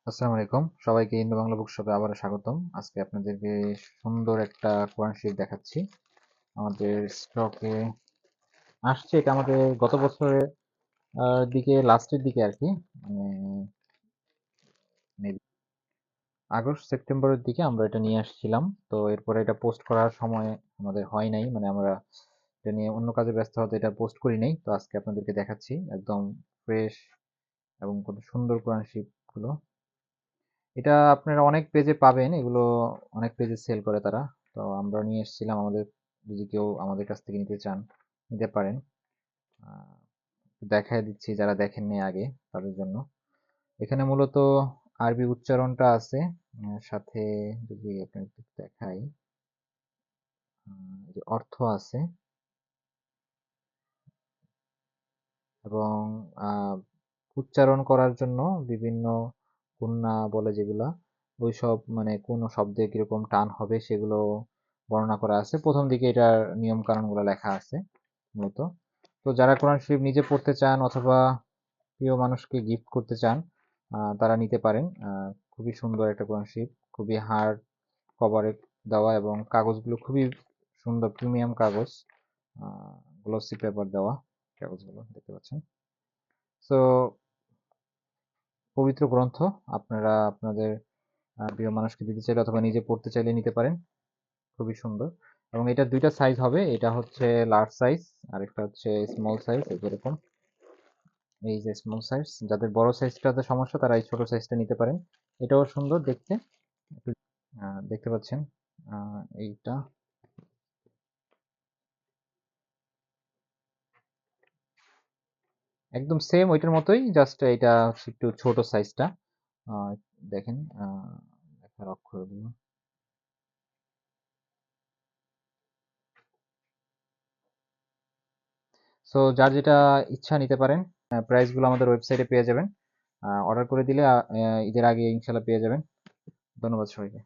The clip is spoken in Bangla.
আসসালামু আলাইকুম, সবাইকে ইন্দো বাংলা বুকশপে আবারও স্বাগতম। আজকে আপনাদেরকে সুন্দর একটা কোরআন শরীফ দেখাচ্ছি। আমাদের স্টকে আসছে, এটা আমাদের গত বছরের দিকে, লাস্টের দিকে আর কি, মানে maybe আগস্ট সেপ্টেম্বরের দিকে আমরা এটা নিয়ে আসছিলাম। তো এরপরে এটা পোস্ট করার সময় আমাদের হয় নাই, মানে আমরা এটা নিয়ে অন্য কাজে ব্যস্ত হতে এটা পোস্ট করি নাই। তো আজকে আপনাদেরকে দেখাচ্ছি একদম ফ্রেশ এবং কত সুন্দর কোরআন শরীফ গুলো। এটা আপনারা অনেক পেজে পাবেন, এগুলো অনেক পেজে সেল করে তারা। তো আমরা নিয়ে এসেছিলাম, আমাদের যদি কেউ আমাদের কাছ থেকে নিতে চান নিতে পারেন। আহ, দেখায় দিচ্ছি যারা দেখেননি আগে তাদের জন্য। এখানে মূলত আরবি উচ্চারণটা আছে, সাথে যদি আপনাকে দেখাই, এই যে অর্থ আছে এবং আহ, উচ্চারণ করার জন্য বিভিন্ন গুণনা বলে যেগুলা, ওইসব মানে কোন শব্দে কিরকম টান হবে সেগুলো বর্ণনা করা আছে। প্রথম দিকে এটার নিয়ম কানুন গুলো লেখা আছে মূলত। তো যারা কোরআন শরীফ নিজে পড়তে চান অথবা প্রিয় মানুষকে গিফট করতে চান, তারা নিতে পারেন। খুবই সুন্দর একটা কোরআন শরীফ, খুবই হার্ড কভারে দেওয়া এবং কাগজগুলো খুবই সুন্দর, প্রিমিয়াম কাগজ, গ্লসি পেপার দেওয়া কাগজগুলো দেখতে পাচ্ছেন। তো পবিত্র গ্রন্থ, আপনারা আপনাদের প্রিয় মানুষকে দিতে চাইলে অথবা নিজে পড়তে চাইলে নিতে পারেন। খুবই সুন্দর। এবং এটা দুইটা সাইজ হবে, এটা হচ্ছে লার্জ সাইজ আর একটা হচ্ছে স্মল সাইজ। এরকম, এই যে স্মল সাইজ, যাদের বড় সাইজটাতে সমস্যা তারা এই ছোট সাইজটা নিতে পারেন। এটাও সুন্দর দেখতে, একটু দেখতে পাচ্ছেন এইটা একদম সেম ওইটার মতোই, জাস্ট এটা হচ্ছে একটু ছোট সাইজটা। দেখেন লেখার অক্ষরগুলো। সো যার যেটা ইচ্ছা নিতে পারেন। প্রাইসগুলো আমাদের ওয়েবসাইটে পেয়ে যাবেন। অর্ডার করে দিলে ঈদের আগে ইনশাল্লাহ পেয়ে যাবেন। ধন্যবাদ সবাইকে।